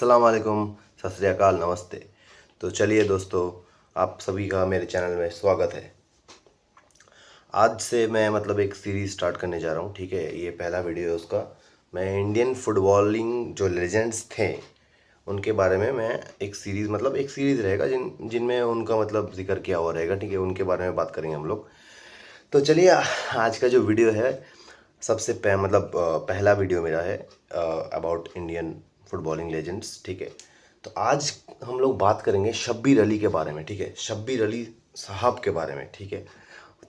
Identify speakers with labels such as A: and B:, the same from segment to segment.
A: अस्सलाम वालेकुम, सत श्री अकाल, नमस्ते। तो चलिए दोस्तों, आप सभी का मेरे चैनल में स्वागत है। आज से मैं एक सीरीज़ स्टार्ट करने जा रहा हूँ, ठीक है। ये पहला वीडियो है उसका। मैं इंडियन फुटबॉलिंग जो लेजेंड्स थे उनके बारे में मैं एक सीरीज़ एक सीरीज़ रहेगा जिनमें उनका जिक्र किया हुआ रहेगा, ठीक है। उनके बारे में बात करेंगे हम लोग। तो चलिए, आज का जो वीडियो है सबसे पहला वीडियो मेरा है अबाउट इंडियन फुटबॉलिंग लेजेंड्स, ठीक है। तो आज हम लोग बात करेंगे शब्बीर अली के बारे में, ठीक है। शब्बीर अली साहब के बारे में, ठीक है।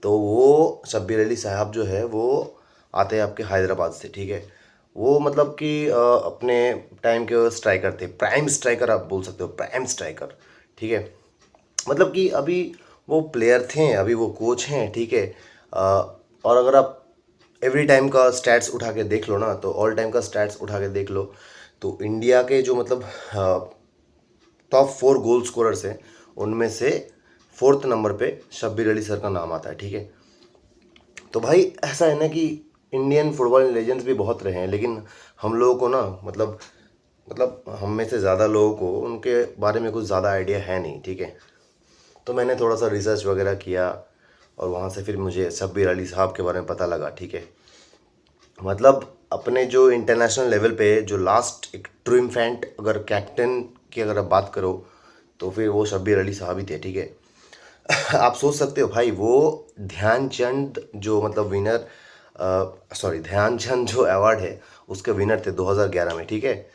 A: तो वो शब्बीर अली साहब जो है वो आते हैं आपके हैदराबाद से, ठीक है। वो कि अपने टाइम के स्ट्राइकर थे, प्राइम स्ट्राइकर आप बोल सकते हो, प्राइम स्ट्राइकर, ठीक है। कि अभी वो प्लेयर थे, अभी वो कोच हैं, ठीक है। और अगर आप एवरी टाइम का स्टैट्स उठा के देख लो ना, तो ऑल टाइम का स्टैट्स उठा के देख लो, तो इंडिया के जो टॉप 4 गोल स्कोरर्स हैं उनमें से 4th नंबर पे शब्बीर अली सर का नाम आता है, ठीक है। तो भाई ऐसा है ना कि इंडियन फुटबॉल लेजेंड्स भी बहुत रहे हैं, लेकिन हम लोगों को ना हम में से ज़्यादा लोगों को उनके बारे में कुछ ज़्यादा आइडिया है नहीं, ठीक है। तो मैंने थोड़ा सा रिसर्च वगैरह किया और वहाँ से फिर मुझे शब्बीर अली साहब के बारे में पता लगा, ठीक है। अपने जो इंटरनेशनल लेवल पे जो लास्ट एक ट्रू इन्फेंट अगर कैप्टन की अगर आप बात करो तो फिर वो शब्बीर अली साहब ही थे, ठीक है। आप सोच सकते हो भाई, वो ध्यानचंद जो विनर ध्यानचंद जो अवार्ड है उसके विनर थे 2011 में, ठीक है।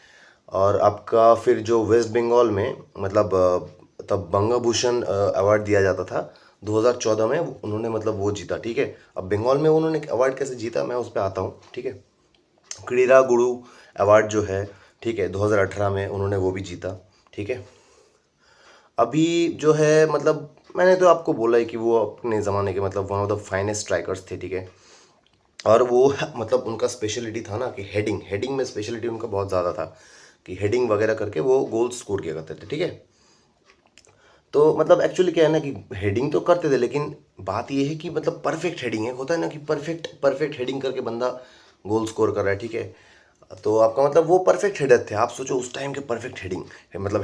A: और आपका फिर जो वेस्ट बंगाल में तब बंगा भूषण अवार्ड दिया जाता था 2014 में, उन्होंने वो जीता, ठीक है। अब बंगाल में उन्होंने अवार्ड कैसे जीता मैं उस पर आता हूँ, ठीक है। क्रीड़ा गुरु अवार्ड जो है, ठीक है, 2018 में उन्होंने वो भी जीता, ठीक है। अभी जो है मैंने तो आपको बोला ही कि वो अपने ज़माने के one of the finest strikers थे, ठीक है। और वो उनका स्पेशलिटी था ना कि हेडिंग हेडिंग में स्पेशलिटी उनका बहुत ज़्यादा था कि हेडिंग वगैरह करके वो गोल स्कोर किया करते थे, ठीक है। तो एक्चुअली क्या है ना कि हेडिंग तो करते थे, लेकिन बात ये है कि परफेक्ट हेडिंग है, होता है ना कि परफेक्ट परफेक्ट हेडिंग करके बंदा गोल स्कोर कर रहा है, ठीक है। तो आपका वो परफेक्ट हेडर थे, आप सोचो उस टाइम के परफेक्ट हेडिंग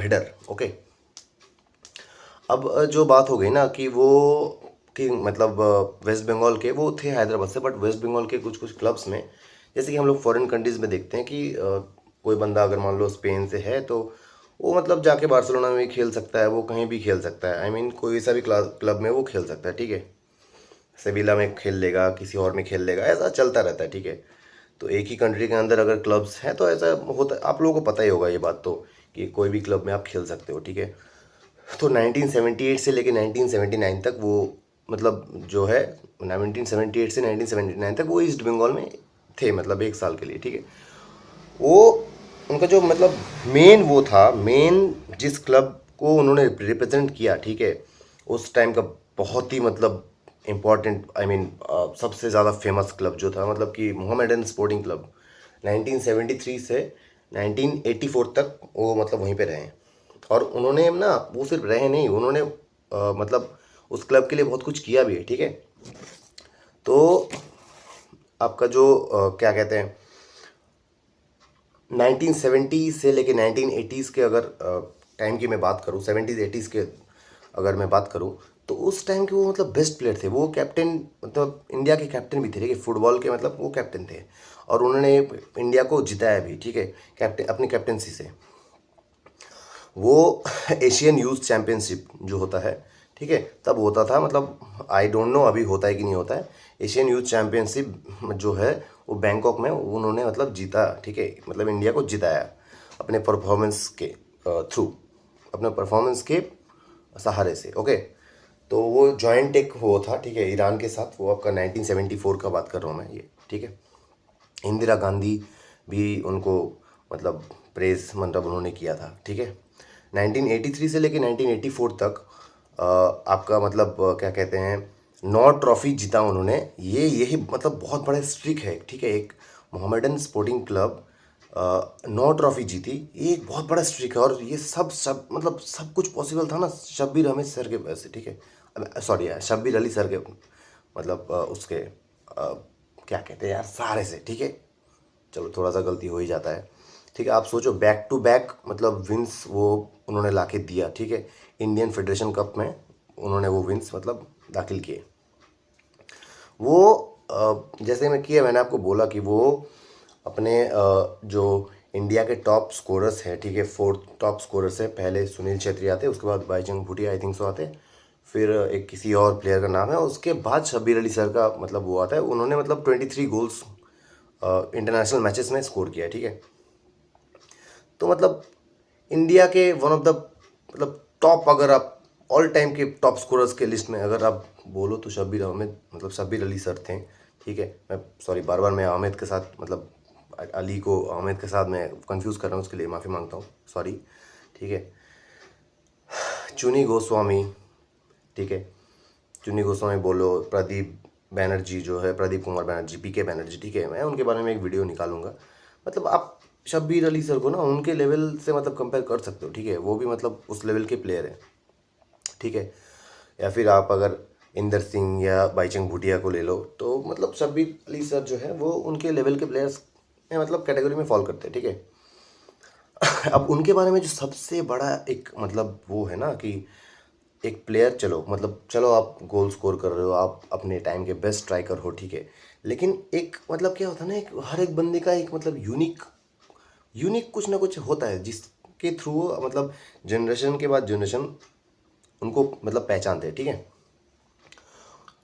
A: हेडर, ओके। अब जो बात हो गई ना कि वो कि वेस्ट बंगाल के वो थे हैदराबाद से, बट वेस्ट बंगाल के कुछ कुछ क्लब्स में, जैसे कि हम लोग फॉरेन कंट्रीज़ में देखते हैं कि कोई बंदा अगर मान लो स्पेन से है तो वो जाके बार्सिलोना में भी खेल सकता है, वो कहीं भी खेल सकता है, आई मीन कोई सा भी क्लब में वो खेल सकता है, ठीक है। सेविला में खेल लेगा, किसी और में खेल लेगा, ऐसा चलता रहता है, ठीक है। तो एक ही कंट्री के अंदर अगर क्लब्स हैं तो ऐसा होता है, आप लोगों को पता ही होगा ये बात तो, कि कोई भी क्लब में आप खेल सकते हो, ठीक है। तो 1978 से लेके 1979 तक वो जो है 1978 से 1979 तक वो ईस्ट बंगाल में थे, 1 साल के लिए, ठीक है। वो उनका जो मेन वो था, मेन जिस क्लब को उन्होंने रिप्रेजेंट किया, ठीक है, उस टाइम का बहुत ही इम्पॉर्टेंट, आई मीन सबसे ज़्यादा फेमस क्लब जो था कि मोहम्मडन स्पोर्टिंग क्लब, 1973 से 1984 तक वो वहीं पे रहे। और उन्होंने ना वो सिर्फ रहे नहीं, उन्होंने उस क्लब के लिए बहुत कुछ किया भी है, ठीक है। तो आपका जो क्या कहते हैं 1970 से लेके 1980s के अगर टाइम की मैं बात करूँ, 70s 80s के अगर मैं बात करूँ, तो उस टाइम के वो बेस्ट प्लेयर थे। वो कैप्टन इंडिया के कैप्टन भी थे, ठीक है, फुटबॉल के वो कैप्टन थे। और उन्होंने इंडिया को जिताया भी, ठीक है, कैप्टन अपनी कैप्टनसी से। वो एशियन यूथ चैम्पियनशिप जो होता है, ठीक है, तब होता था, आई डोंट नो अभी होता है कि नहीं होता है। एशियन यूथ चैम्पियनशिप जो है वो बैंकॉक में उन्होंने जीता, ठीक है, इंडिया को जिताया अपने परफॉर्मेंस के थ्रू, अपने परफॉर्मेंस के सहारे से, ओके। तो वो जॉइंट एक वो था, ठीक है, ईरान के साथ, वो आपका 1974 का बात कर रहा हूँ मैं ये, ठीक है। इंदिरा गांधी भी उनको प्रेज उन्होंने किया था, ठीक है। 1983 से लेके 1984 तक आपका क्या कहते हैं 9 ट्रॉफी जीता उन्होंने। ये यही बहुत बड़ा स्ट्रिक है, ठीक है। एक मोहम्मडन स्पोर्टिंग क्लब 9 ट्रॉफी जीती, ये एक बहुत बड़ा स्ट्रिक है। और ये सब सब सब कुछ पॉसिबल था ना शब्बीर अहमद सर के वजह से, ठीक है, सॉरी यार, शब्बीर अली सर के उसके क्या कहते हैं यार, सहारे से, ठीक है। चलो थोड़ा सा गलती हो ही जाता है। ठीक है। आप सोचो बैक टू बैक मतलब विंस वो उन्होंने लाके दिया, ठीक है। इंडियन फेडरेशन कप में उन्होंने वो विंस मतलब दाखिल किए। वो जैसे मैं किया, मैंने आपको बोला कि वो अपने जो इंडिया के टॉप स्कोरर्स हैं, ठीक है, 4th टॉप स्कोरर्स है। पहले सुनील छेत्री आते, उसके बाद Bhaichung Bhutia I think so आते, फिर एक किसी और प्लेयर का नाम है, उसके बाद शब्बीर अली सर का मतलब वो आता है। उन्होंने मतलब 23 गोल्स इंटरनेशनल मैचेस में स्कोर किया है, ठीक है। तो मतलब इंडिया के वन ऑफ द मतलब टॉप, अगर आप ऑल टाइम के टॉप स्कोरर्स के लिस्ट में अगर आप बोलो तो शब्बीर अहमद मतलब शब्बीर अली सर थे, ठीक है। मैं सॉरी, बार बार मैं अहमद के साथ मतलब अली को अहमद के साथ मैं कंफ्यूज कर रहा हूँ, उसके लिए माफ़ी मांगता हूँ, सॉरी, ठीक है। चुनी गोस्वामी, ठीक है, चुनी गोस्वामी बोलो, प्रदीप बैनर्जी जो है, प्रदीप कुमार बैनर्जी, पीके बैनर्जी, ठीक है, मैं उनके बारे में एक वीडियो निकालूंगा। मतलब आप शब्बीर अली सर को ना उनके लेवल से मतलब कंपेयर कर सकते हो, ठीक है। वो भी मतलब उस लेवल के प्लेयर हैं, ठीक है। या फिर आप अगर इंदर सिंह या बाईचुंग भूटिया को ले लो तो मतलब शब्बीर अली सर जो है वो उनके लेवल के प्लेयर्स में मतलब कैटेगरी में फॉल करते हैं, ठीक है। अब उनके बारे में जो सबसे बड़ा एक मतलब वो है ना कि एक प्लेयर, चलो मतलब चलो आप गोल स्कोर कर रहे हो, आप अपने टाइम के बेस्ट स्ट्राइकर हो, ठीक है, लेकिन एक मतलब क्या होता है ना, एक हर एक बंदे का एक मतलब यूनिक यूनिक कुछ ना कुछ होता है जिसके थ्रू मतलब जनरेशन के बाद जनरेशन उनको मतलब पहचानते हैं, ठीक है।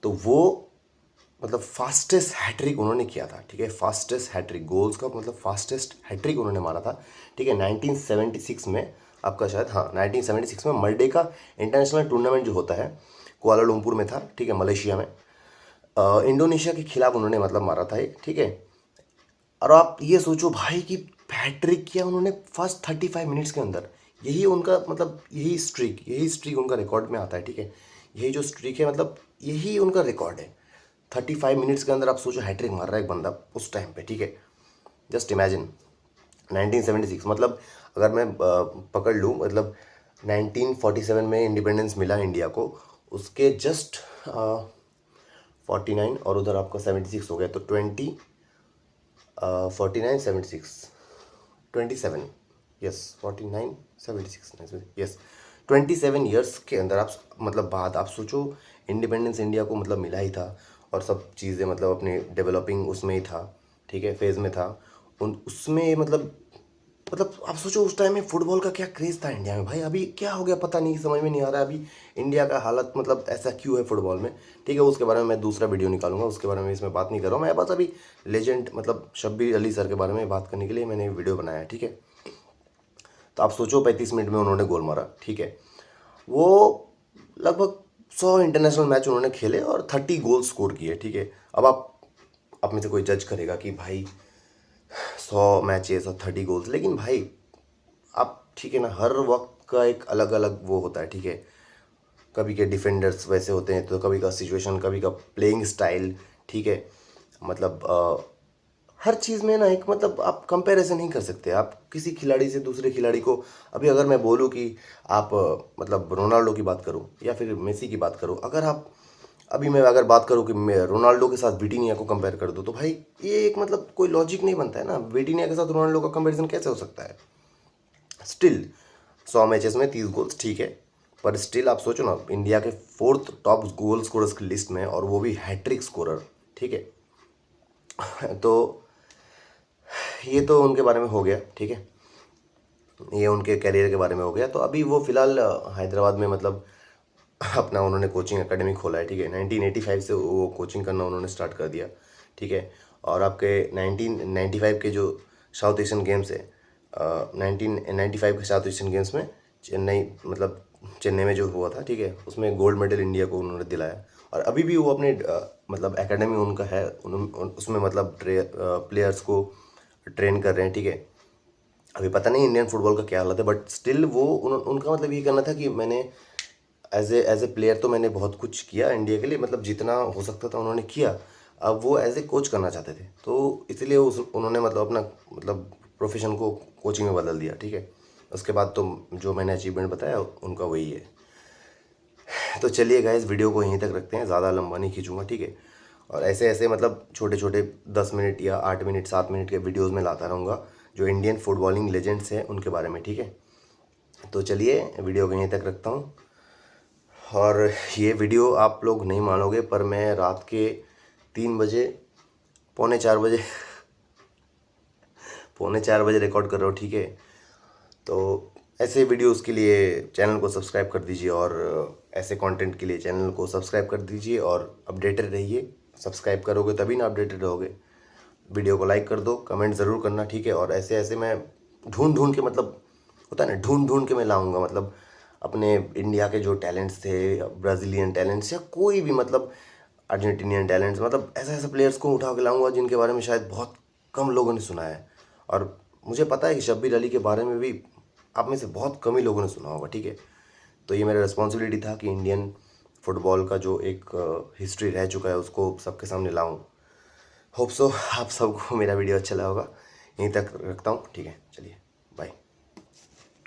A: तो वो मतलब फास्टेस्ट हैट्रिक उन्होंने किया था, ठीक है। फास्टेस्ट हैट्रिक गोल्स का मतलब फास्टेस्ट हैट्रिक उन्होंने मारा था, ठीक है। 1976 में आपका शायद, हाँ, 1976 में मरडे का इंटरनेशनल टूर्नामेंट जो होता है कुआलालंपुर में था, ठीक है, मलेशिया में। इंडोनेशिया के खिलाफ उन्होंने मतलब मारा था ये, ठीक है। और आप ये सोचो भाई कि हैट्रिक किया उन्होंने फर्स्ट 35 मिनट्स के अंदर। यही उनका मतलब यही स्ट्रीक उनका रिकॉर्ड में आता है, ठीक है। यही जो स्ट्रीक है मतलब यही उनका रिकॉर्ड है। 35 मिनट्स के अंदर आप सोचो हैट्रिक मार रहा है एक बंदा उस टाइम पे, ठीक है। जस्ट इमेजिन 1976 मतलब अगर मैं पकड़ लूँ मतलब 1947 में इंडिपेंडेंस मिला इंडिया को, उसके जस्ट 49 और उधर आपका 76 हो गया, तो 49 76 27, यस, 49 76 यस, 27 ईयर्स के अंदर आप मतलब बाद आप सोचो इंडिपेंडेंस इंडिया को मतलब मिला ही था और सब चीज़ें मतलब अपने डेवलपिंग उसमें ही था, ठीक है, फेज़ में था। उन उसमें मतलब आप सोचो उस टाइम में फुटबॉल का क्या क्रेज़ था इंडिया में भाई। अभी क्या हो गया पता नहीं, समझ में नहीं आ रहा है अभी इंडिया का हालत मतलब ऐसा क्यों है फुटबॉल में, ठीक है। उसके बारे में मैं दूसरा वीडियो निकालूंगा, उसके बारे में इसमें बात नहीं कर रहा हूँ मैं, बस अभी लेजेंड मतलब शब्बीर अली सर के बारे में बात करने के लिए मैंने वीडियो बनाया है, ठीक है। तो आप सोचो 35 मिनट में उन्होंने गोल मारा, ठीक है। वो लगभग 100 इंटरनेशनल मैच उन्होंने खेले और 30 गोल स्कोर किए, ठीक है। अब आप में से कोई जज करेगा कि भाई 100 मैचेस और 30 गोल्स, लेकिन भाई आप ठीक है ना, हर वक्त का एक अलग अलग वो होता है, ठीक है। कभी के डिफेंडर्स वैसे होते हैं तो कभी का सिचुएशन, कभी का प्लेइंग स्टाइल, ठीक है। मतलब हर चीज़ में ना एक मतलब आप कंपैरिजन नहीं कर सकते आप किसी खिलाड़ी से दूसरे खिलाड़ी को। अभी अगर मैं बोलूँ कि आप मतलब रोनाल्डो की बात करूँ या फिर मेसी की बात करूँ, अगर आप अभी मैं अगर बात करूँ कि मैं रोनाल्डो के साथ विटिनिया को कंपेयर कर दूँ, तो भाई ये एक मतलब कोई लॉजिक नहीं बनता है ना। विटिनिया के साथ रोनाल्डो का कंपैरिजन कैसे हो सकता है। स्टिल 100 मैचेस में 30 गोल्स, ठीक है, पर स्टिल आप सोचो ना इंडिया के 4th टॉप गोल स्कोरर्स की लिस्ट में, और वो भी हैट्रिक स्कोरर, ठीक है। तो ये तो उनके बारे में हो गया, ठीक है, ये उनके करियर के बारे में हो गया। तो अभी वो फिलहाल हैदराबाद में मतलब अपना उन्होंने कोचिंग एकेडमी खोला है, ठीक है। 1985 से वो कोचिंग करना उन्होंने स्टार्ट कर दिया, ठीक है। और आपके 1995 के जो साउथ एशियन गेम्स है, 1995 के साउथ एशियन गेम्स में चेन्नई मतलब चेन्नई में जो हुआ था, ठीक है, उसमें गोल्ड मेडल इंडिया को उन्होंने दिलाया। और अभी भी वो अपने मतलब एकेडमी उनका है, उसमें मतलब प्लेयर्स को ट्रेन कर रहे हैं, ठीक है। अभी पता नहीं इंडियन फुटबॉल का क्या हालत है, बट स्टिल वो उनका मतलब ये करना था कि मैंने एज ए प्लेयर तो मैंने बहुत कुछ किया इंडिया के लिए, मतलब जितना हो सकता था उन्होंने किया। अब वो एज ए कोच करना चाहते थे, तो इसलिए उन्होंने मतलब अपना मतलब प्रोफेशन को कोचिंग में बदल दिया, ठीक है। उसके बाद तो जो मैंने अचीवमेंट बताया उनका वही है। तो चलिए गाइस, वीडियो को यहीं तक रखते हैं, ज़्यादा लंबा नहीं खींचूंगा, ठीक है। और ऐसे ऐसे मतलब छोटे छोटे 10 मिनट या 8 मिनट 7 मिनट के वीडियोज़ में लाता रहूँगा, जो इंडियन फुटबॉलिंग लेजेंड्स हैं उनके बारे में, ठीक है। तो चलिए वीडियो को यहीं तक रखता हूँ। और ये वीडियो आप लोग नहीं मानोगे, पर मैं रात के 3 बजे, पौने 4 बजे रिकॉर्ड कर रहा हूँ, ठीक है। तो ऐसे वीडियोस के लिए चैनल को सब्सक्राइब कर दीजिए, और ऐसे कंटेंट के लिए चैनल को सब्सक्राइब कर दीजिए और अपडेटेड रहिए। सब्सक्राइब करोगे तभी ना अपडेटेड रहोगे। वीडियो को लाइक कर दो, कमेंट ज़रूर करना, ठीक है। और ऐसे ऐसे मैं ढूंढ के, मतलब होता है ना, ढूंढ के मैं लाऊंगा, मतलब अपने इंडिया के जो टैलेंट्स थे, ब्राज़ीलियन टैलेंट्स या कोई भी, मतलब अर्जेंटीनियन टैलेंट्स, मतलब ऐसे ऐसे प्लेयर्स को उठा के लाऊंगा जिनके बारे में शायद बहुत कम लोगों ने सुना है। और मुझे पता है कि शब्बीर अली के बारे में भी आप में से बहुत कम ही लोगों ने सुना होगा, ठीक है। तो ये मेरा रिस्पॉन्सिबिलिटी था कि इंडियन फुटबॉल का जो एक हिस्ट्री रह चुका है उसको सबके सामने लाऊं। होप सो आप सबको मेरा वीडियो अच्छा लगा होगा। यहीं तक रखता हूँ, ठीक है, चलिए।